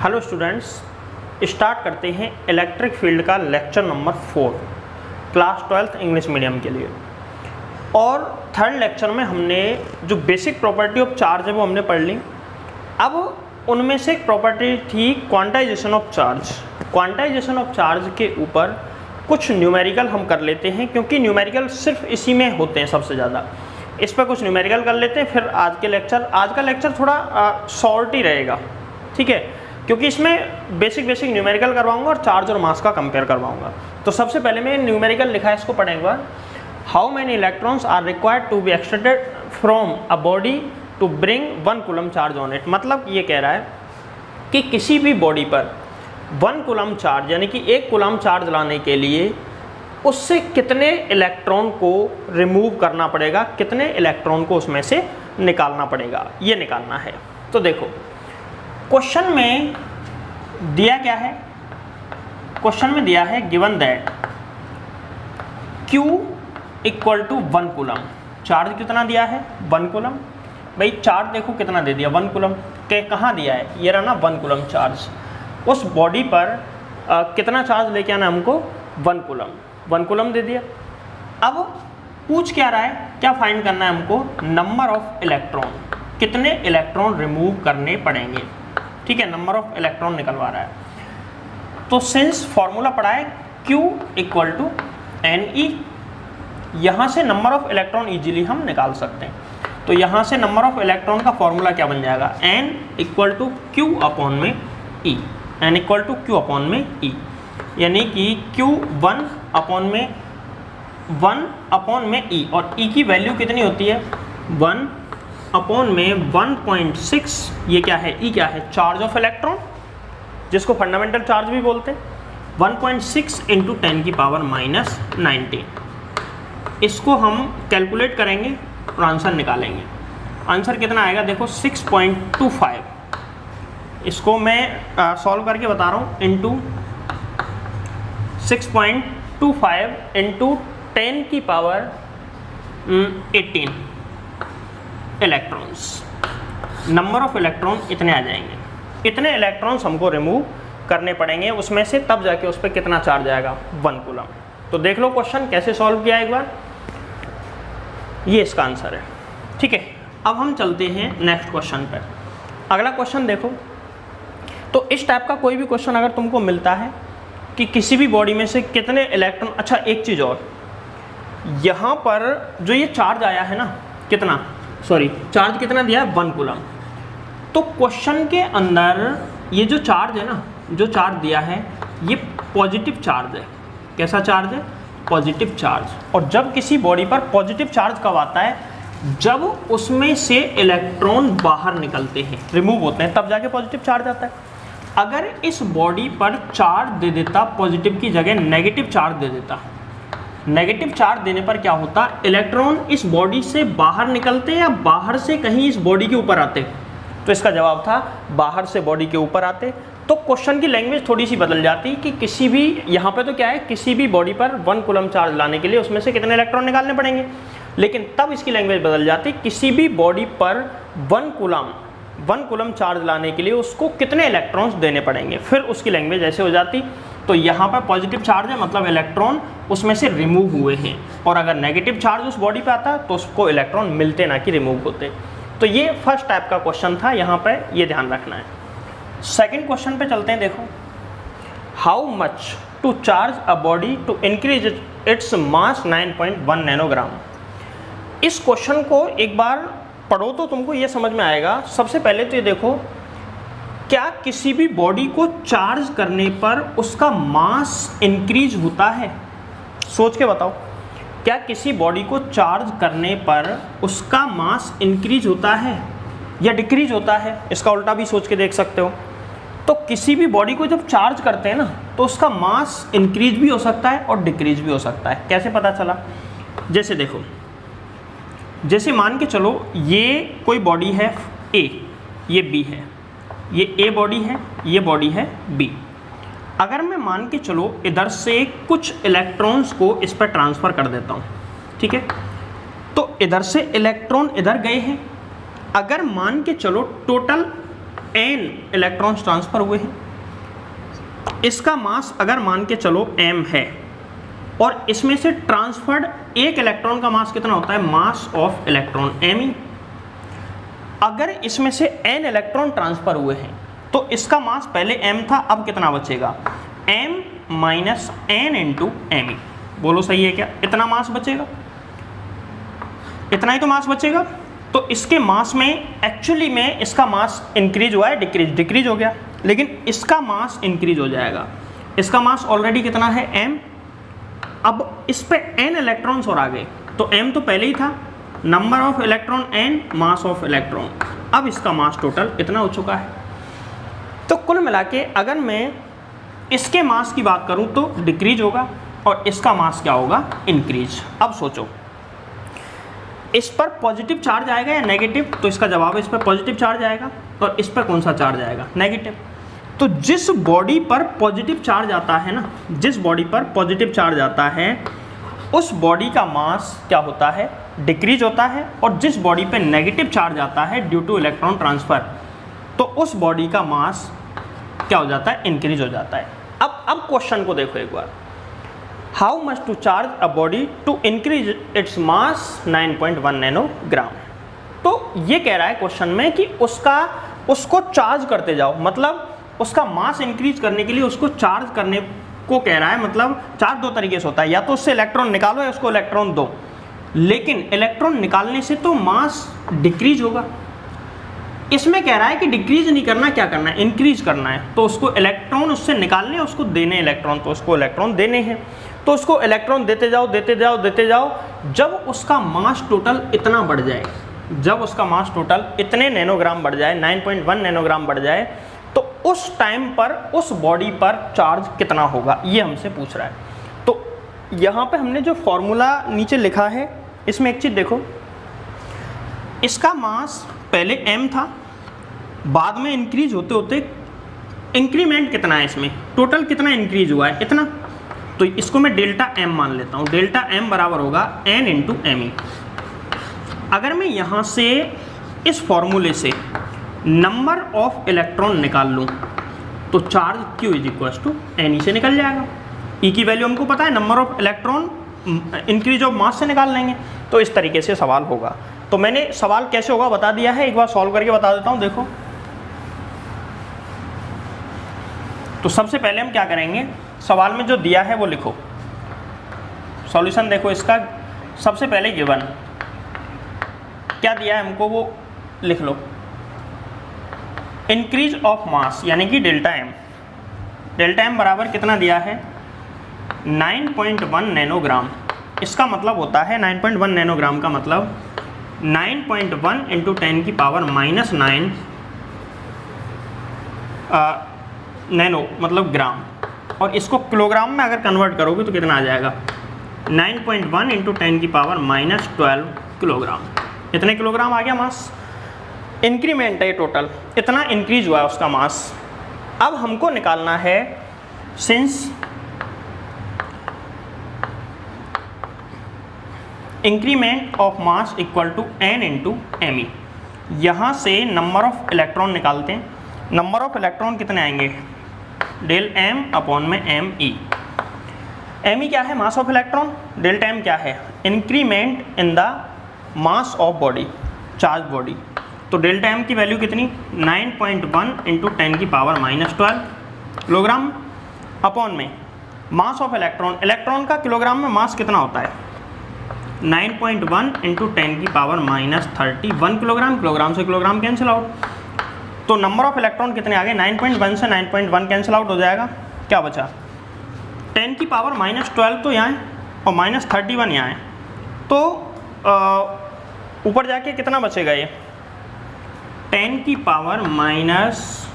Hello students, start करते हैं electric field का lecture number 4 class 12th English medium के लिए। और थर्ड लेक्चर में हमने जो बेसिक प्रॉपर्टी ऑफ चार्ज है वो हमने पढ़ ली। अब उनमें से एक प्रॉपर्टी थी quantization of charge. Quantization of charge के ऊपर कुछ न्यूमेरिकल हम कर लेते हैं, क्योंकि न्यूमेरिकल सिर्फ इसी में होते हैं सबसे ज़्यादा। इस पर कुछ न्यूमेरिकल कर लेते हैं, फिर आज का लेक्चर थोड़ा शॉर्ट ही रहेगा, ठीक है, क्योंकि इसमें बेसिक न्यूमेरिकल करवाऊंगा और चार्ज और मास का कंपेयर करवाऊंगा। तो सबसे पहले मैं न्यूमेरिकल लिखा है, इसको पढ़ें एक बार। How many electrons are required to be extracted from a body to bring 1 coulomb charge on it. मतलब ये कह रहा है कि किसी भी बॉडी पर 1 कूलम चार्ज यानी कि 1 कूलम चार्ज लाने के लिए उससे कितने इलेक्ट्रॉन को रिमूव करना पड़ेगा, कितने इलेक्ट्रॉन को उसमें से निकालना पड़ेगा, ये निकालना है। तो देखो क्वेश्चन में दिया क्या है, क्वेश्चन में दिया है given that Q equal to 1 coulomb. Charge कितना दिया है? 1 कूलम। भाई चार्ज देखो कितना दे दिया, 1 कूलम के कहाँ दिया है, ये रहा ना 1 कूलम चार्ज। उस बॉडी पर कितना चार्ज लेके आना हमको? 1 कूलम। 1 कूलम दे दिया। अब पूछ क्या रहा है, क्या फाइंड करना है हमको? नंबर ऑफ इलेक्ट्रॉन, कितने इलेक्ट्रॉन रिमूव करने पड़ेंगे, ठीक है, नंबर ऑफ इलेक्ट्रॉन निकलवा रहा है। तो सिंस फॉर्मूला पढ़ा है Q इक्वल टू NE, यहाँ से नंबर ऑफ इलेक्ट्रॉन इजीली हम निकाल सकते हैं। तो यहाँ से नंबर ऑफ इलेक्ट्रॉन का फॉर्मूला क्या बन जाएगा? N equal to Q upon में E, N equal to Q upon में E, यानी कि Q 1 अपॉन में E, और E की वैल्यू कितनी होती है? 1 अपॉन में 1.6। ये क्या है? E क्या है? चार्ज ऑफ इलेक्ट्रॉन, जिसको फंडामेंटल चार्ज भी बोलते हैं। 1.6 इंटू 10 की पावर माइनस 19। इसको हम कैलकुलेट करेंगे और आंसर निकालेंगे। आंसर कितना आएगा? देखो 6.25। इसको मैं सॉल्व करके बता रहा हूँ। इंटू 6.25 इंटू 10 की power 18 electrons. Number of electron इतने आ जाएंगे। इतने इलेक्ट्रॉन्स हमको रिमूव करने पड़ेंगे उसमें से, तब जाके उस पर कितना चार्ज आएगा? 1 कूलम। तो देख लो क्वेश्चन कैसे सॉल्व किया एक बार, ये इसका आंसर है, ठीक है। अब हम चलते हैं नेक्स्ट क्वेश्चन पर। अगला क्वेश्चन देखो। तो इस टाइप का कोई भी क्वेश्चन अगर तुमको मिलता है कि किसी भी बॉडी में से कितने इलेक्ट्रॉन, अच्छा एक चीज़ और, यहाँ पर जो ये चार्ज आया है ना, कितना, सॉरी चार्ज कितना दिया है? 1 कूलम। तो क्वेश्चन के अंदर ये जो चार्ज है ना, जो चार्ज दिया है ये पॉजिटिव चार्ज है। कैसा चार्ज है? Positive charge. और जब किसी बॉडी पर पॉजिटिव चार्ज कब आता है? जब उसमें से इलेक्ट्रॉन बाहर निकलते हैं, रिमूव होते हैं, तब जाके पॉजिटिव चार्ज आता है। अगर इस बॉडी पर चार्ज दे देता, पॉजिटिव की जगह नेगेटिव चार्ज दे देता, नेगेटिव चार्ज देने पर क्या होता? इलेक्ट्रॉन इस बॉडी से बाहर निकलते या बाहर से कहीं इस बॉडी के ऊपर आते? तो इसका जवाब था बाहर से बॉडी के ऊपर आते। तो क्वेश्चन की लैंग्वेज थोड़ी सी बदल जाती कि किसी भी, यहाँ पे तो क्या है, किसी भी बॉडी पर 1 कूलम चार्ज लाने के लिए उसमें से कितने इलेक्ट्रॉन निकालने पड़ेंगे। लेकिन तब इसकी लैंग्वेज बदल जाती, किसी भी बॉडी पर 1 कूलम चार्ज लाने के लिए उसको कितने इलेक्ट्रॉन्स देने पड़ेंगे, फिर उसकी लैंग्वेज ऐसे हो जाती। तो यहाँ पर पॉजिटिव चार्ज है, मतलब इलेक्ट्रॉन उसमें से रिमूव हुए हैं, और अगर नेगेटिव चार्ज उस बॉडी पे आता तो उसको इलेक्ट्रॉन मिलते ना कि रिमूव होते। तो ये फर्स्ट टाइप का क्वेश्चन था, यहाँ पे ये ध्यान रखना है। सेकंड क्वेश्चन पे चलते हैं। देखो, how much to charge a body to increase its mass 9.1 nanogram. इस क्वेश्चन को एक बार पढ़ो तो तुमको ये समझ में आएगा। सबसे पहले तो ये देखो, क्या किसी भी बॉडी को चार्ज करने पर उसका मास इंक्रीज होता है? सोच के बताओ, क्या किसी बॉडी को चार्ज करने पर उसका मास इंक्रीज होता है या डिक्रीज होता है? इसका उल्टा भी सोच के देख सकते हो। तो किसी भी बॉडी को जब चार्ज करते हैं ना, तो उसका मास इंक्रीज भी हो सकता है और डिक्रीज भी हो सकता है। कैसे पता चला? जैसे देखो, जैसे मान के चलो ये कोई बॉडी है A, ये B है, ये A बॉडी है, ये बॉडी है B। अगर मैं मान के चलो इधर से कुछ इलेक्ट्रॉन्स को इस पर ट्रांसफ़र कर देता हूँ, ठीक है, तो इधर से इलेक्ट्रॉन इधर गए हैं। अगर मान के चलो टोटल n इलेक्ट्रॉन्स ट्रांसफर हुए हैं, इसका मास अगर मान के चलो m है और इसमें से ट्रांसफर्ड एक इलेक्ट्रॉन का मास कितना होता है, मास ऑफ इलेक्ट्रॉन m। अगर इसमें से n इलेक्ट्रॉन ट्रांसफर हुए हैं तो इसका मास पहले m था, अब कितना बचेगा, m minus n into m। बोलो सही है क्या, इतना मास बचेगा, इतना ही तो मास बचेगा। तो इसके मास में एक्चुअली में इसका मास इंक्रीज हुआ है, डिक्रीज हो गया, लेकिन इसका मास इंक्रीज हो जाएगा। इसका मास ऑलरेडी कितना है, m। अब इस पे n इलेक्ट्रॉन्स और आ गए, तो m तो पहले ही था, number of electron n, mass of electron. अब इसका मास टोटल इतना हो चुका है। तो कुल मिला के अगर मैं इसके मास की बात करूं तो डिक्रीज होगा और इसका मास क्या होगा, इंक्रीज। अब सोचो इस पर पॉजिटिव चार्ज आएगा या नेगेटिव, तो इसका जवाब है इस पर पॉजिटिव चार्ज आएगा, और इस पर कौन सा चार्ज आएगा, नेगेटिव। तो जिस बॉडी पर पॉजिटिव चार्ज आता है ना, जिस बॉडी पर पॉजिटिव चार्ज आता है उस बॉडी का मास क्या होता है, डिक्रीज होता है, और जिस बॉडी पे नेगेटिव चार्ज आता है ड्यू टू इलेक्ट्रॉन ट्रांसफर, तो उस बॉडी का मास क्या हो जाता है, इंक्रीज हो जाता है। अब क्वेश्चन को देखो एक बार, how much to charge a body to increase its mass 9.1 nanogram. तो ये कह रहा है क्वेश्चन में कि उसको चार्ज करते जाओ, मतलब उसका मास इंक्रीज करने के लिए उसको चार्ज करने को कह रहा है। मतलब चार्ज दो तरीके से होता है, या तो उससे इलेक्ट्रॉन निकालो या उसको इलेक्ट्रॉन दो, लेकिन इलेक्ट्रॉन निकालने से तो मास डिक्रीज होगा। इसमें कह रहा है कि डिक्रीज नहीं करना, क्या करना है, इंक्रीज करना है। तो उसको इलेक्ट्रॉन उससे निकालने, उसको देने इलेक्ट्रॉन, तो उसको इलेक्ट्रॉन देने हैं, तो उसको इलेक्ट्रॉन देते जाओ देते जाओ देते जाओ। जब उसका मास टोटल इतना बढ़ जाए, जब उसका मास टोटल इतने नैनोग्राम बढ़ जाए, 9.1 नैनोग्राम बढ़ जाए, तो उस टाइम पर उस बॉडी पर चार्ज कितना होगा, ये हमसे पूछ रहा है। तो यहाँ पे हमने जो फॉर्मूला नीचे लिखा है, इसमें एक चीज़ देखो, इसका मास पहले m था, बाद में इंक्रीज होते होते इंक्रीमेंट कितना है, इसमें टोटल कितना इंक्रीज हुआ है, इतना। तो इसको मैं डेल्टा m मान लेता हूँ। डेल्टा m बराबर होगा n इंटू m। अगर मैं यहाँ से इस फॉर्मूले से नंबर ऑफ इलेक्ट्रॉन निकाल लूँ तो charge Q is equal to N से निकल जाएगा। E की वैल्यू हमको पता है, number of electron increase of mass से निकाल लेंगे। तो इस तरीके से सवाल होगा। तो मैंने सवाल कैसे होगा बता दिया है, एक बार सॉल्व करके बता देता हूँ। देखो, तो सबसे पहले हम क्या करेंगे, सवाल में जो दिया है वो लिखो, सॉल्यूशन देखो इसका। सबसे पहले गिवन क्या दिया है हमको वो लिख लो, इंक्रीज ऑफ मास यानी कि डेल्टा m। डेल्टा m बराबर कितना दिया है, 9.1 नैनोग्राम। इसका मतलब होता है 9.1 नैनोग्राम का मतलब 9.1 इंटू 10 की पावर माइनस 9 नैनो मतलब ग्राम, और इसको किलोग्राम में अगर कन्वर्ट करोगे तो कितना आ जाएगा, 9.1 इंटू 10 की पावर माइनस 12 किलोग्राम। इतने किलोग्राम आ गया मास। इंक्रीमेंट है टोटल, इतना इंक्रीज हुआ है उसका मास। अब हमको निकालना है, since increment of mass equal to n into m e, यहाँ से नंबर ऑफ इलेक्ट्रॉन निकालते हैं। नंबर ऑफ इलेक्ट्रॉन कितने आएंगे, डेल m अपॉन में एम ई। एम ई क्या है, mass of electron. Delta m क्या है, increment in the mass of body, charge body. तो डेल्टा m की वैल्यू कितनी, 9.1 इंटू 10 की पावर माइनस 12 किलोग्राम, अपॉन में मास ऑफ इलेक्ट्रॉन। इलेक्ट्रॉन का किलोग्राम में मास कितना होता है, 9.1 इंटू 10 की पावर माइनस 31 किलोग्राम। किलोग्राम से किलोग्राम कैंसिल आउट, तो नंबर ऑफ इलेक्ट्रॉन कितने आ गए, 9.1 से 9.1 कैंसिल आउट हो जाएगा। क्या बचा, 10 की पावर माइनस 12 तो यहाँ है और माइनस 31 यहाँ है, तो ऊपर जाके कितना बचेगा, ये 10 की पावर माइनस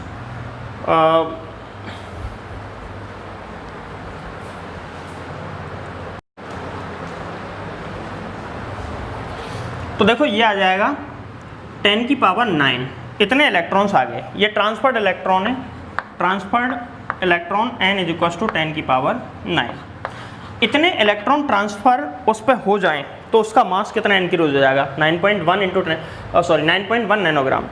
तो देखो ये आ जाएगा 10 की पावर 9। इतने इलेक्ट्रॉन्स आ गए, ये ट्रांसफर्ड इलेक्ट्रॉन है। Transferred electron n is equal to 10 की पावर 9। इतने इलेक्ट्रॉन ट्रांसफ़र उस पर हो जाएं तो उसका मास कितना इंक्रीज हो जाएगा, 9.1 इंटू 9.1 नैनोग्राम।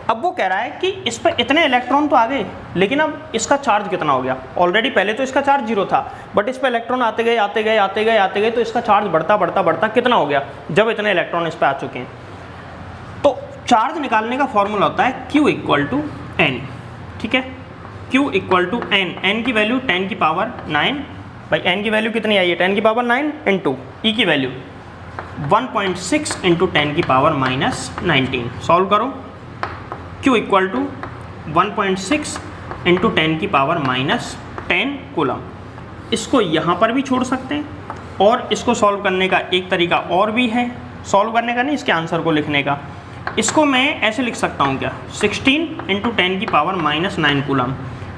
अब वो कह रहा है कि इस पर इतने इलेक्ट्रॉन तो आ गए, लेकिन अब इसका चार्ज कितना हो गया। ऑलरेडी पहले तो इसका चार्ज 0 था, बट इस पर इलेक्ट्रॉन आते गए आते गए आते गए आते गए, तो इसका चार्ज बढ़ता बढ़ता बढ़ता कितना हो गया जब इतने इलेक्ट्रॉन इस पर आ चुके हैं। तो चार्ज निकालने का फॉर्मूला होता है Q = N, ठीक है। Q = N, N की वैल्यू 10 की पावर 9, भाई N की वैल्यू कितनी आई है 10 की पावर 9 इंटू E की वैल्यू 1.6 इंटू 10 की पावर -19। सॉल्व करो। Q = 1.6 इंटू 10 की पावर -10 कूलम। इसको यहाँ पर भी छोड़ सकते हैं, और इसको सॉल्व करने का एक तरीका और भी है, सॉल्व करने का नहीं, इसके आंसर को लिखने का। इसको मैं ऐसे लिख सकता हूँ क्या, 16 इंटू 10 की पावर -9 कूलम।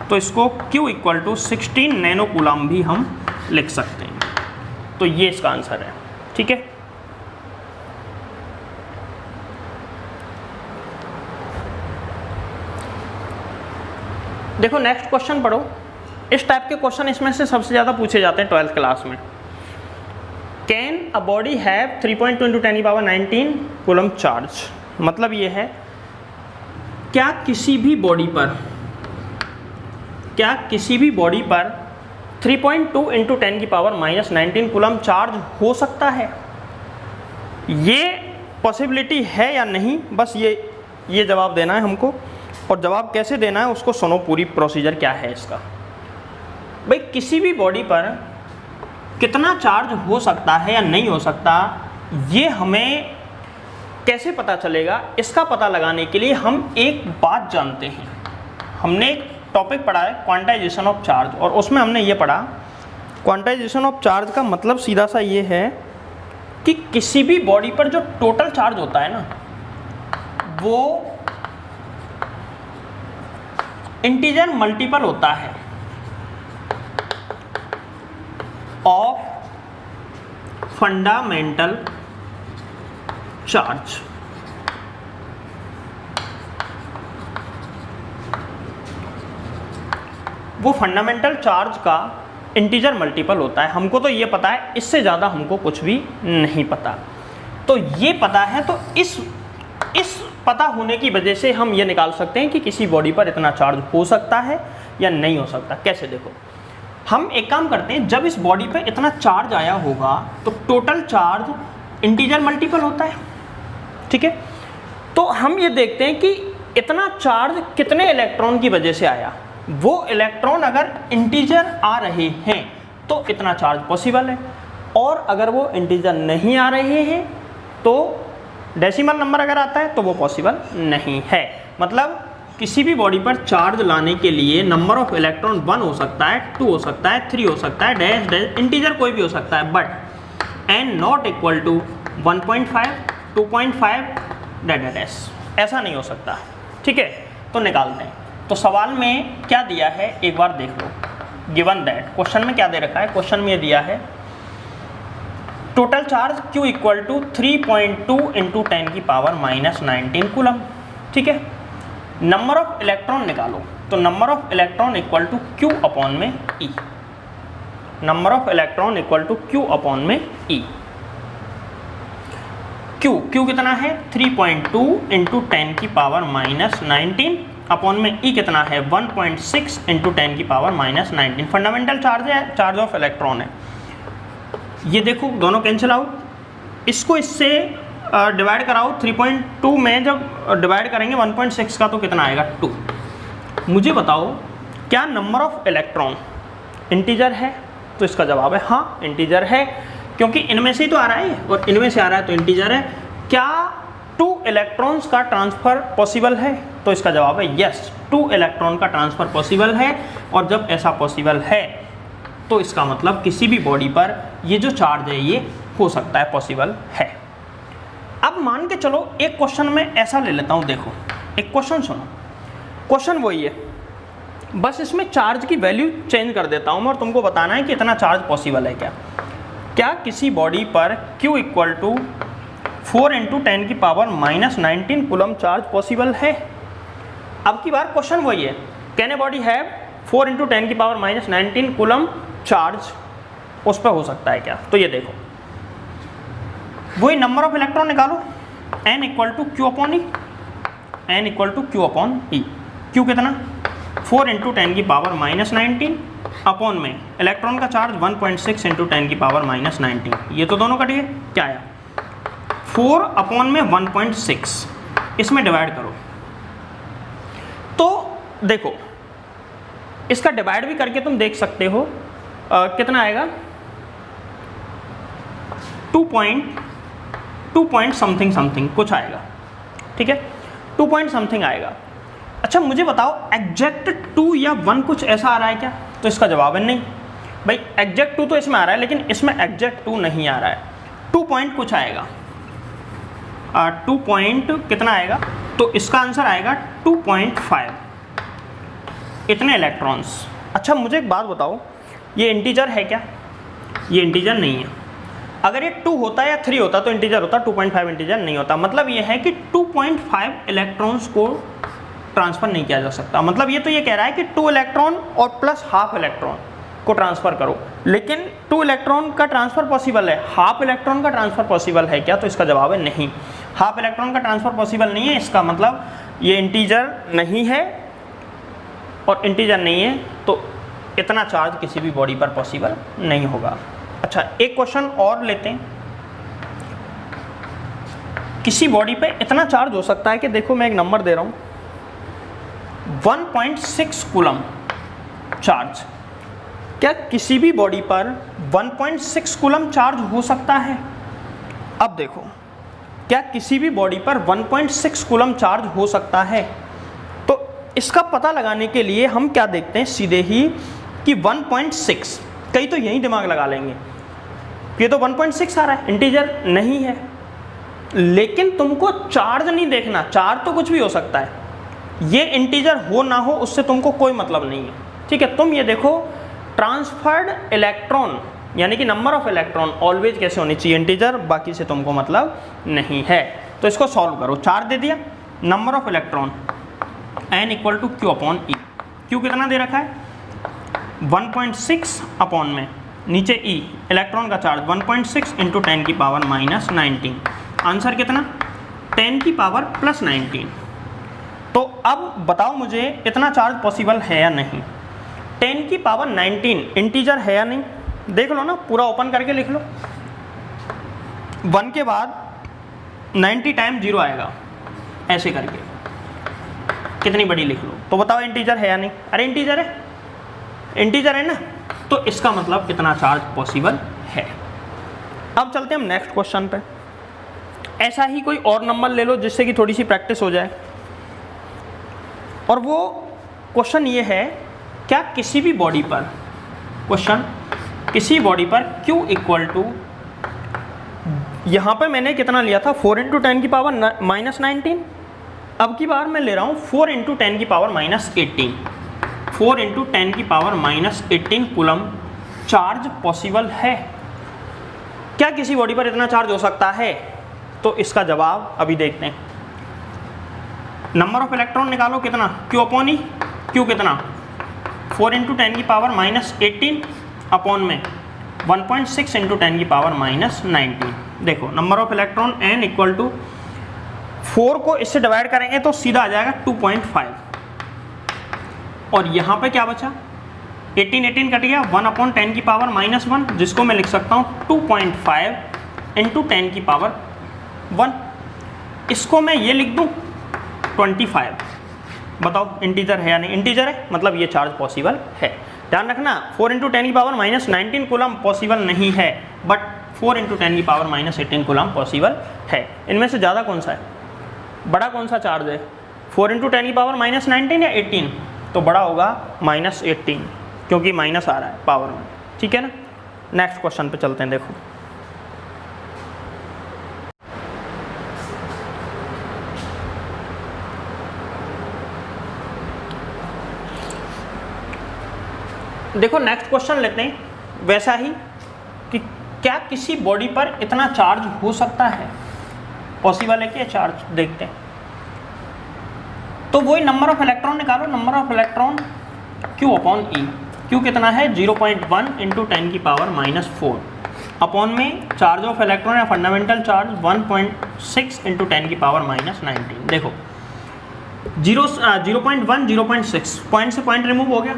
तो इसको Q = 16 नैनो कूलम भी हम लिख सकते हैं। तो ये इसका आंसर है, ठीक है। देखो नेक्स्ट क्वेश्चन पढ़ो। इस टाइप के क्वेश्चन इसमें से सबसे ज़्यादा पूछे जाते हैं 12th क्लास में। Can a body have 3.2 into 10 की पावर 19 कूलम चार्ज। मतलब ये है, क्या किसी भी बॉडी पर 3.2 इंटू 10 की पावर -19 कूलम चार्ज हो सकता है। ये पॉसिबिलिटी है या नहीं, बस ये जवाब देना है हमको। और जवाब कैसे देना है उसको सुनो, पूरी प्रोसीजर क्या है इसका। भाई किसी भी बॉडी पर कितना चार्ज हो सकता है या नहीं हो सकता, ये हमें कैसे पता चलेगा, इसका पता लगाने के लिए हम एक बात जानते हैं। हमने एक टॉपिक पढ़ा है क्वांटाइजेशन ऑफ चार्ज, और उसमें हमने ये पढ़ा क्वांटाइजेशन ऑफ चार्ज का मतलब सीधा सा ये है कि किसी भी बॉडी पर जो टोटल चार्ज होता है ना, वो इंटीजर मल्टीपल होता है ऑफ फंडामेंटल चार्ज। वो फंडामेंटल चार्ज का इंटीजर मल्टीपल होता है। हमको तो ये पता है, इससे ज़्यादा हमको कुछ भी नहीं पता। तो ये पता है, तो इस पता होने की वजह से हम ये निकाल सकते हैं कि किसी बॉडी पर इतना चार्ज हो सकता है या नहीं हो सकता। कैसे, देखो हम एक काम करते हैं, जब इस बॉडी पे इतना चार्ज आया होगा तो टोटल चार्ज इंटीजर मल्टीपल होता है, ठीक है। तो हम ये देखते हैं कि इतना चार्ज कितने इलेक्ट्रॉन की वजह से आया। वो इलेक्ट्रॉन अगर इंटीजर आ रहे हैं तो इतना चार्ज पॉसिबल है, और अगर वो इंटीजर नहीं आ रहे हैं तो डेसिमल नंबर अगर आता है तो वो पॉसिबल नहीं है। मतलब किसी भी बॉडी पर चार्ज लाने के लिए नंबर ऑफ इलेक्ट्रॉन 1 हो सकता है, 2 हो सकता है, 3 हो सकता है, डैश डैश इंटीजर कोई भी हो सकता है, but n not equal to 1.5, 2.5 dash dash, ऐसा नहीं हो सकता, ठीक है। तो निकालते हैं। तो सवाल में क्या दिया है एक बार देख लो। गिवन दैट, क्वेश्चन में क्या दे रखा है, क्वेश्चन में ये दिया है टोटल चार्ज Q = 3.2 इंटू 10 की पावर -19 कूलम, ठीक है। नंबर ऑफ इलेक्ट्रॉन निकालो, तो number of electron equal to Q upon में E। Number of electron equal to Q upon में E। Q कितना है 3.2 इंटू 10 की पावर -19 अपॉन में E कितना है 1.6 इंटू 10 की पावर -19। फंडामेंटल चार्ज है, चार्ज ऑफ इलेक्ट्रॉन है। ये देखो दोनों कैंसिल आउट, इसको इससे डिवाइड कराओ 3.2 में, जब डिवाइड करेंगे 1.6 का तो कितना आएगा 2। मुझे बताओ क्या नंबर ऑफ इलेक्ट्रॉन इंटीजर है, तो इसका जवाब है हाँ इंटीजर है, क्योंकि इनमें से ही तो आ रहा है और इनमें से आ रहा है तो इंटीजर है। क्या 2 इलेक्ट्रॉन्स का ट्रांसफ़र पॉसिबल है, तो इसका जवाब है यस 2 इलेक्ट्रॉन का ट्रांसफ़र पॉसिबल है। और जब ऐसा पॉसिबल है तो इसका मतलब किसी भी बॉडी पर ये जो चार्ज है ये हो सकता है, पॉसिबल है। अब मान के चलो एक क्वेश्चन में ऐसा ले लेता हूँ, देखो एक क्वेश्चन सुनो, क्वेश्चन वही है, बस इसमें चार्ज की वैल्यू चेंज कर देता हूँ मैं, और तुमको बताना है कि इतना चार्ज पॉसिबल है क्या। क्या किसी बॉडी पर Q = 4 इंटू 10 की पावर -19 कूलम चार्ज पॉसिबल है। अब की बार क्वेश्चन वही है, can a body have 4 into 10 की पावर -19 कूलम चार्ज, उस पर हो सकता है क्या। तो ये देखो वही नंबर ऑफ इलेक्ट्रॉन निकालो, n = Q upon E, n equal to Q upon E. Q कितना 4 इंटू 10 की पावर माइनस 19 अपॉन में इलेक्ट्रॉन का चार्ज 1.6 इंटू 10 की पावर माइनस 19। ये तो दोनों कटिए, क्या आया 4 अपॉन में 1.6, इसमें डिवाइड करो तो देखो इसका डिवाइड भी करके तुम देख सकते हो कितना आएगा 2 पॉइंट समथिंग कुछ आएगा, ठीक है 2 पॉइंट समथिंग आएगा। अच्छा मुझे बताओ एग्जैक्ट 2 या 1 कुछ ऐसा आ रहा है क्या? तो इसका जवाब है नहीं भाई, एग्जैक्ट 2 तो इसमें आ रहा है लेकिन इसमें एग्जैक्ट 2 नहीं आ रहा है। 2 पॉइंट कुछ आएगा, 2 पॉइंट कितना आएगा? तो इसका आंसर आएगा 2.5 इतने इलेक्ट्रॉन्स। अच्छा मुझे एक बात बताओ, ये इंटीजर है क्या? ये इंटीजर नहीं है। अगर ये 2 होता या 3 होता तो इंटीजर होता, 2.5 इंटीजर नहीं होता। मतलब ये है कि 2.5 इलेक्ट्रॉन्स को ट्रांसफ़र नहीं किया जा सकता। मतलब ये तो ये कह रहा है कि 2 इलेक्ट्रॉन और प्लस हाफ इलेक्ट्रॉन को ट्रांसफ़र करो, लेकिन 2 इलेक्ट्रॉन का ट्रांसफ़र पॉसिबल है, हाफ इलेक्ट्रॉन का ट्रांसफ़र पॉसिबल है क्या? तो इसका जवाब है नहीं, हाफ इलेक्ट्रॉन का ट्रांसफ़र पॉसिबल नहीं है। इसका मतलब ये इंटीजर नहीं है, और इंटीजर नहीं है तो इतना चार्ज किसी भी बॉडी पर पॉसिबल नहीं होगा। अच्छा एक क्वेश्चन और लेते हैं, किसी बॉडी पे इतना चार्ज हो सकता है कि देखो मैं एक नंबर दे रहा हूँ 1.6 कूलम चार्ज। क्या किसी भी बॉडी पर 1.6 कूलम चार्ज हो सकता है? अब देखो क्या किसी भी बॉडी पर 1.6 कूलम चार्ज हो सकता है? तो इसका पता लगाने के लिए हम क्या देखते हैं सीधे ही कि 1.6, कई तो यही दिमाग लगा लेंगे ये तो 1.6 आ रहा है, इंटीजर नहीं है। लेकिन तुमको चार्ज नहीं देखना, चार्ज तो कुछ भी हो सकता है, ये इंटीजर हो ना हो उससे तुमको कोई मतलब नहीं है, ठीक है। तुम ये देखो ट्रांसफर्ड इलेक्ट्रॉन यानी कि नंबर ऑफ इलेक्ट्रॉन ऑलवेज कैसे होनी चाहिए इंटीजर, बाकी से तुमको मतलब नहीं है। तो इसको सॉल्व करो, चार्ज दे दिया, number of electron n equal to Q upon E. Q कितना दे रखा है 1.6 अपॉन में नीचे ई इलेक्ट्रॉन का चार्ज 1.6 इंटू 10 की पावर माइनस 19। आंसर कितना 10 की पावर प्लस 19। तो अब बताओ मुझे इतना चार्ज पॉसिबल है या नहीं? 10 की पावर 19 इंटीजर है या नहीं? देख लो ना, पूरा ओपन करके लिख लो। 1 के बाद 90 टाइम 0 आएगा, ऐसे करके कितनी बड़ी लिख लो। तो बताओ इंटीजर है या नहीं? अरे इंटीजर है, इंटीजर है ना, तो इसका मतलब कितना चार्ज पॉसिबल है। अब चलते हैं हम नेक्स्ट क्वेश्चन पे। ऐसा ही कोई और नंबर ले लो जिससे कि थोड़ी सी प्रैक्टिस हो जाए। और वो क्वेश्चन ये है, क्या किसी भी बॉडी पर, क्वेश्चन किसी बॉडी पर Q इक्वल टू, यहाँ पे मैंने कितना लिया था 4 इंटू 10 की पावर माइनस 19, अब की बार मैं ले रहा हूँ 4 इंटू 10 की पावर माइनस 18। 4 इंटू 10 की power minus 18 coulomb charge possible है। क्या किसी बॉडी पर इतना चार्ज हो सकता है? तो इसका जवाब अभी देखते हैं। नंबर ऑफ इलेक्ट्रॉन निकालो कितना, क्यू अपॉन ई। क्यू कितना 4 इंटू 10 की पावर माइनस 18 अपॉन में 1.6 इंटू 10 की पावर माइनस 19। देखो number of electron n equal to 4 को इससे डिवाइड करेंगे तो सीधा आ जाएगा 2.5, और यहाँ पे क्या बचा 18 कट गया, 1 अपॉन 10 की पावर माइनस 1, जिसको मैं लिख सकता हूँ 2.5 इंटू 10 की पावर 1। इसको मैं ये लिख दूँ 25। बताओ इंटीजर है या नहीं? इंटीजर है, मतलब ये चार्ज पॉसिबल है। ध्यान रखना 4 इंटू 10 की पावर माइनस 19 कूलम पॉसिबल नहीं है, बट 4 इंटू 10 की पावर माइनस 18 कूलम पॉसिबल है। इनमें से ज़्यादा कौन सा है, बड़ा कौन सा चार्ज है? 4 इंटू 10 की पावर माइनस 19 या 18? तो बड़ा होगा माइनस 18, क्योंकि माइनस आ रहा है पावर में, ठीक है ना। नेक्स्ट क्वेश्चन पे चलते हैं। देखो देखो नेक्स्ट क्वेश्चन लेते हैं वैसा ही कि क्या किसी बॉडी पर इतना चार्ज हो सकता है, पॉसिबल है क्या चार्ज? देखते हैं। तो वही नंबर ऑफ इलेक्ट्रॉन निकालो, number of electron Q upon E. Q कितना है 0.1 इंटू 10 की पावर माइनस 4 अपॉन में चार्ज ऑफ इलेक्ट्रॉन या फंडामेंटल चार्ज 1.6 इंटू 10 की पावर माइनस 19। देखो 0.1 0.6 पॉइंट से पॉइंट रिमूव हो गया,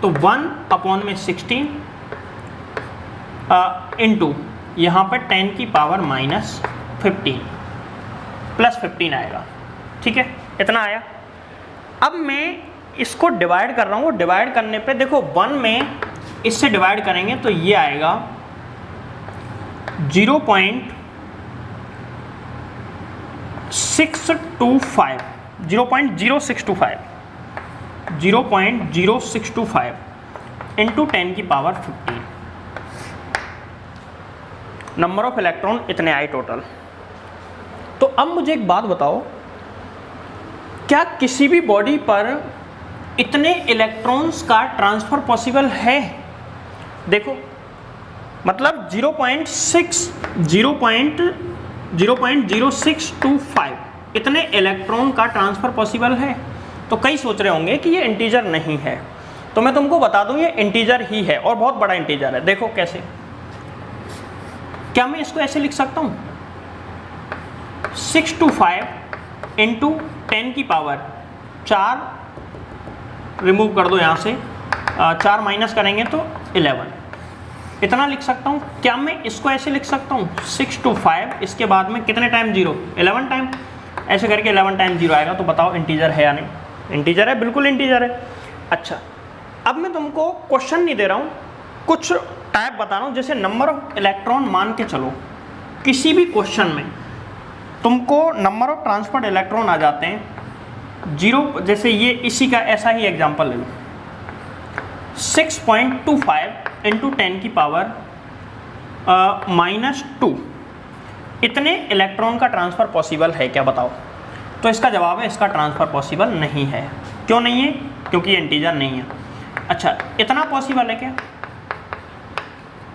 तो 1/16 इंटू यहाँ पर 10 की पावर -15 प्लस 15 आएगा। ठीक है, इतना आया। अब मैं इसको डिवाइड कर रहा हूँ, डिवाइड करने पे देखो 1 में इससे डिवाइड करेंगे तो ये आएगा 0.625 0.0625 इंटू 10 की पावर 15 नंबर ऑफ इलेक्ट्रॉन इतने आए टोटल। तो अब मुझे एक बात बताओ, क्या किसी भी बॉडी पर इतने इलेक्ट्रॉन्स का ट्रांसफर पॉसिबल है? देखो मतलब 0.0625 इतने इलेक्ट्रॉन का ट्रांसफर पॉसिबल है। तो कई सोच रहे होंगे कि ये इंटीजर नहीं है, तो मैं तुमको बता दूं ये इंटीजर ही है और बहुत बड़ा इंटीजर है। देखो कैसे, क्या मैं इसको ऐसे लिख सकता हूं 625 इंटू 10 की पावर 4 रिमूव कर दो यहाँ से, 4 माइनस करेंगे तो 11, इतना लिख सकता हूँ। क्या मैं इसको ऐसे लिख सकता हूँ 625 इसके बाद में कितने टाइम 0 11 टाइम, ऐसे करके 11 टाइम 0 आएगा। तो बताओ इंटीजर है या नहीं? इंटीजर है, बिल्कुल इंटीजर है। अच्छा, अब मैं तुमको क्वेश्चन नहीं दे रहा हूँ, कुछ टाइप बता रहा हूँ। जैसे नंबर ऑफ इलेक्ट्रॉन मान के चलो, किसी भी क्वेश्चन में तुमको नंबर ऑफ ट्रांसफर्ड इलेक्ट्रॉन आ जाते हैं 0, जैसे ये इसी का ऐसा ही एग्जांपल ले लो 6.25 इंटू 10 की पावर -2 इतने इलेक्ट्रॉन का ट्रांसफ़र पॉसिबल है क्या? बताओ। तो इसका जवाब है इसका ट्रांसफ़र पॉसिबल नहीं है। क्यों नहीं है? क्योंकि ये इंटीजर नहीं है। अच्छा, इतना पॉसिबल है क्या?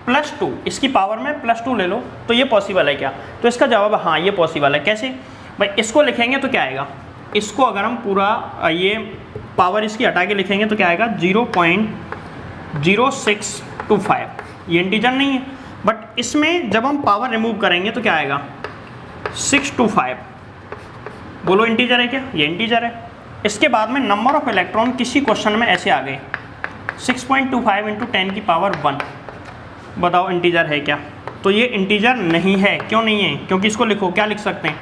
+2 इसकी पावर में +2 ले लो, तो ये पॉसिबल है क्या? तो इसका जवाब हाँ, ये पॉसिबल है। कैसे भाई? इसको लिखेंगे तो क्या आएगा, इसको अगर हम पूरा ये पावर इसकी हटा के लिखेंगे तो क्या आएगा 0.0625, ये इंटीजर नहीं है। बट इसमें जब हम पावर रिमूव करेंगे तो क्या आएगा 625, बोलो इंटीजर है क्या? ये इंटीजर है। इसके बाद में नंबर ऑफ इलेक्ट्रॉन किसी क्वेश्चन में ऐसे आ गए 6.25 इंटू 10 की पावर 1, बताओ इंटीजर है क्या? तो ये इंटीजर नहीं है। क्यों नहीं है? क्योंकि इसको लिखो, क्या लिख सकते हैं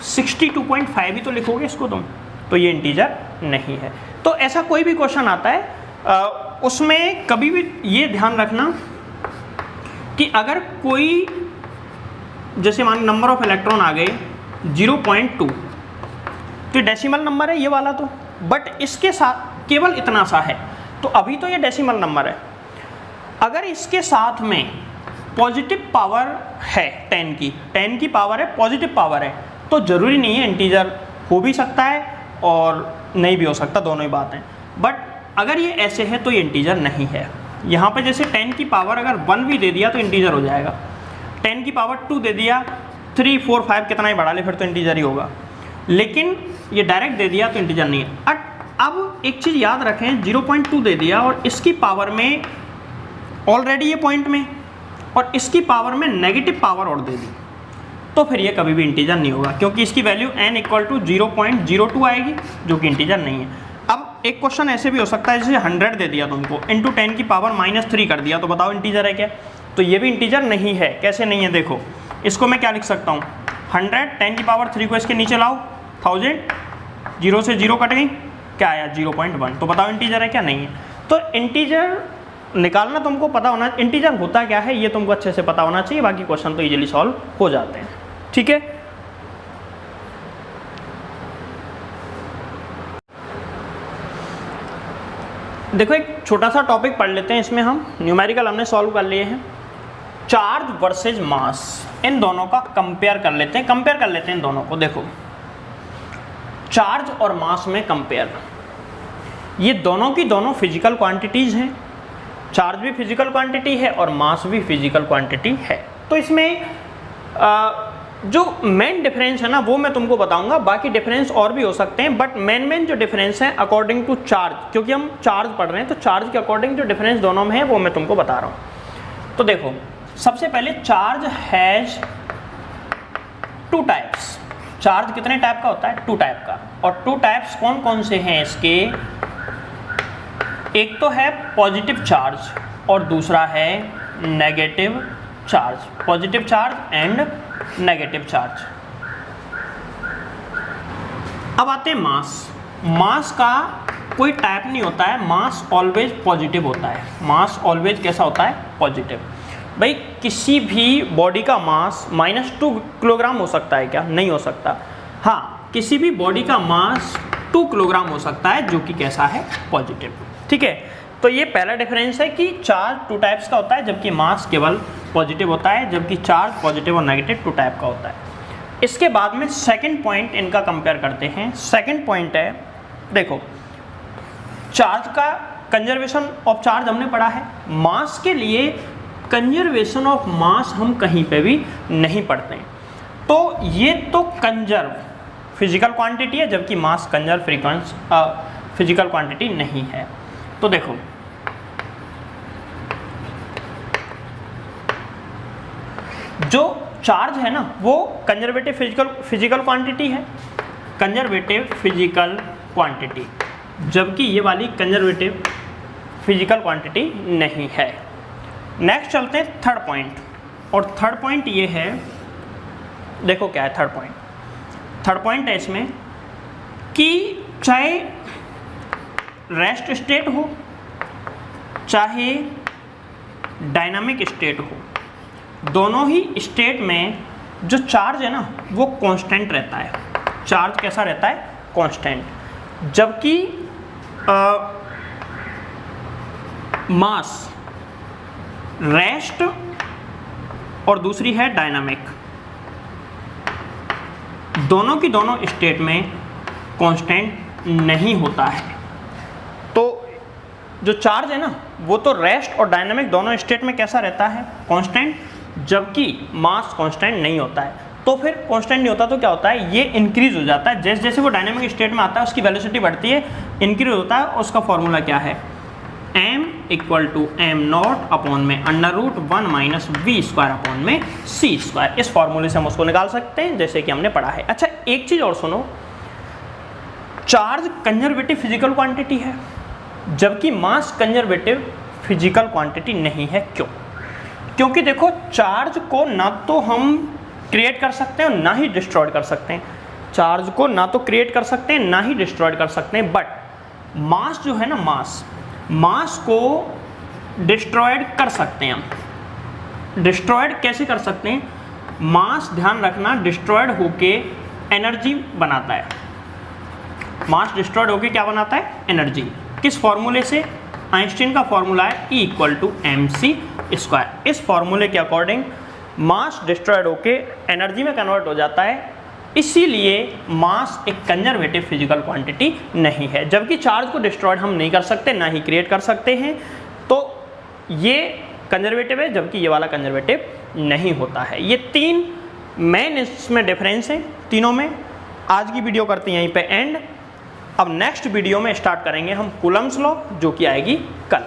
62.5 ही तो लिखोगे इसको तुम, तो ये इंटीजर नहीं है। तो ऐसा कोई भी क्वेश्चन आता है उसमें कभी भी ये ध्यान रखना कि अगर कोई, जैसे मान नंबर ऑफ इलेक्ट्रॉन आ गए 0.2, तो डेसिमल नंबर है ये वाला तो, बट इसके साथ केवल इतना सा है, तो अभी तो ये डेसिमल नंबर है। अगर इसके साथ में पॉजिटिव पावर है 10 की पावर है, पॉजिटिव पावर है, तो ज़रूरी नहीं है इंटीजर, हो भी सकता है और नहीं भी हो सकता, दोनों ही बात हैं। बट अगर ये ऐसे है तो ये इंटीजर नहीं है। यहाँ पे जैसे 10 की पावर अगर 1 भी दे दिया तो इंटीजर हो जाएगा, 10 की पावर 2 दे दिया, 3 4 5 कितना ही बढ़ा ले फिर तो इंटीजर ही होगा। लेकिन ये डायरेक्ट दे दिया तो इंटीजर नहीं है। अब एक चीज़ याद रखें, 0.2 दे दिया और इसकी पावर में ऑलरेडी ये पॉइंट में, और इसकी पावर में नेगेटिव पावर और दे दी, तो फिर ये कभी भी इंटीजर नहीं होगा, क्योंकि इसकी वैल्यू n = 0.02 आएगी, जो कि इंटीजर नहीं है। अब एक क्वेश्चन ऐसे भी हो सकता है, जैसे 100 दे दिया तुमको इंटू 10 की पावर -3 कर दिया, तो बताओ इंटीजर है क्या? तो ये भी इंटीजर नहीं है। कैसे नहीं है? देखो, इसको मैं क्या लिख सकता हूँ 100, 10 की पावर 3 को इसके नीचे लाओ 1000, 0 से 0 कट गई, क्या आया 0.1, तो बताओ इंटीजर है क्या? नहीं है। तो इंटीजर निकालना तुमको पता होना, इंटीजर होता क्या है ये तुमको अच्छे से पता होना चाहिए, बाकी क्वेश्चन तो इजीली सॉल्व हो जाते हैं। ठीक है, देखो एक छोटा सा टॉपिक पढ़ लेते हैं, इसमें हम न्यूमेरिकल हमने सॉल्व कर लिए हैं। चार्ज वर्सेस मास, इन दोनों का कंपेयर कर लेते हैं इन दोनों को। देखो चार्ज और मास में कंपेयर, ये दोनों की दोनों फिजिकल क्वांटिटीज़ हैं। चार्ज भी फिजिकल क्वांटिटी है और मास भी फिजिकल क्वांटिटी है। तो इसमें जो मेन डिफरेंस है ना वो मैं तुमको बताऊंगा, बाकी डिफरेंस और भी हो सकते हैं, बट मेन जो डिफरेंस है अकॉर्डिंग टू चार्ज, क्योंकि हम चार्ज पढ़ रहे हैं तो चार्ज के अकॉर्डिंग जो डिफरेंस दोनों में है वो मैं तुमको बता रहा हूँ। तो देखो सबसे पहले चार्ज हैज 2 टाइप्स। चार्ज कितने टाइप का होता है? 2 टाइप का। और टू टाइप्स कौन कौन से हैं इसके, एक तो है पॉजिटिव चार्ज और दूसरा है negative charge, positive charge and negative charge. अब आते हैं मास। मास का कोई टाइप नहीं होता है, मास ऑलवेज पॉजिटिव होता है। मास ऑलवेज कैसा होता है, पॉजिटिव। भाई किसी भी बॉडी का मास -2 किलोग्राम हो सकता है क्या, नहीं हो सकता। हाँ, किसी भी बॉडी का मास 2 किलोग्राम हो सकता है, जो कि कैसा है, पॉजिटिव। ठीक है, तो ये पहला डिफरेंस है कि चार्ज 2 टाइप्स का होता है, जबकि मास केवल पॉजिटिव होता है, जबकि चार्ज पॉजिटिव और नेगेटिव 2 टाइप का होता है। इसके बाद में सेकंड पॉइंट इनका कंपेयर करते हैं। सेकंड पॉइंट है, देखो चार्ज का कंजर्वेशन ऑफ चार्ज हमने पढ़ा है, मास के लिए कंजर्वेशन ऑफ मास हम कहीं पे भी नहीं पढ़ते हैं। तो ये तो कंजर्व फिजिकल क्वांटिटी है, जबकि मास कंजर्व फिजिकल क्वांटिटी नहीं है। तो देखो जो चार्ज है ना वो कंजर्वेटिव फिजिकल क्वांटिटी है, कंजर्वेटिव फिजिकल क्वांटिटी, जबकि ये वाली कंजर्वेटिव फिजिकल क्वांटिटी नहीं है। नेक्स्ट चलते हैं थर्ड पॉइंट, और थर्ड पॉइंट ये है, देखो क्या है थर्ड पॉइंट। थर्ड पॉइंट है इसमें कि चाहे रेस्ट स्टेट हो चाहे डायनामिक स्टेट हो, दोनों ही स्टेट में जो चार्ज है ना वो कांस्टेंट रहता है। चार्ज कैसा रहता है, कांस्टेंट। जबकि मास रेस्ट और दूसरी है डायनामिक, दोनों की दोनों स्टेट में कांस्टेंट नहीं होता है। तो जो चार्ज है ना वो तो रेस्ट और डायनामिक दोनों स्टेट में कैसा रहता है, कांस्टेंट, जबकि मास कांस्टेंट नहीं होता है। तो फिर कांस्टेंट नहीं होता तो क्या होता है, ये इंक्रीज हो जाता है। जैसे जैसे वो डायनामिक स्टेट में आता है उसकी वेलोसिटी बढ़ती है, इंक्रीज होता है। उसका फॉर्मूला क्या है, m = m0 अपॉन में √1 - v² अपॉन में c²। इस फॉर्मूले से हम उसको निकाल सकते हैं, जैसे कि हमने पढ़ा है। अच्छा, एक चीज़ और सुनो, चार्ज कंजर्वेटिव फिजिकल क्वांटिटी है, जबकि मास कंजर्वेटिव फिजिकल क्वांटिटी नहीं है। क्यों? क्योंकि देखो चार्ज को ना तो हम क्रिएट कर सकते हैं ना ही डिस्ट्रॉय कर सकते हैं। चार्ज को ना तो क्रिएट कर सकते हैं ना ही डिस्ट्रॉय कर सकते हैं, बट मास जो है ना, मास को डिस्ट्रॉयड कर सकते हैं हम। डिस्ट्रॉयड कैसे कर सकते हैं, मास ध्यान रखना डिस्ट्रॉयड होके एनर्जी बनाता है। मास डिस्ट्रॉयड होके क्या बनाता है, एनर्जी। किस फॉर्मूले से, आइंस्टीन का फॉर्मूला है E = mc²। इस फॉर्मूले के अकॉर्डिंग मास डिस्ट्रॉयड होके एनर्जी में कन्वर्ट हो जाता है, इसीलिए मास एक कंजर्वेटिव फिजिकल क्वांटिटी नहीं है। जबकि चार्ज को डिस्ट्रॉयड हम नहीं कर सकते ना ही क्रिएट कर सकते हैं, तो ये कंजर्वेटिव है, जबकि ये वाला कंजर्वेटिव नहीं होता है। ये 3 मेन इसमें डिफरेंस है तीनों में। आज की वीडियो करते हैं यहीं पे एंड। अब नेक्स्ट वीडियो में स्टार्ट करेंगे हम कूलम्स लॉ, जो कि आएगी कल।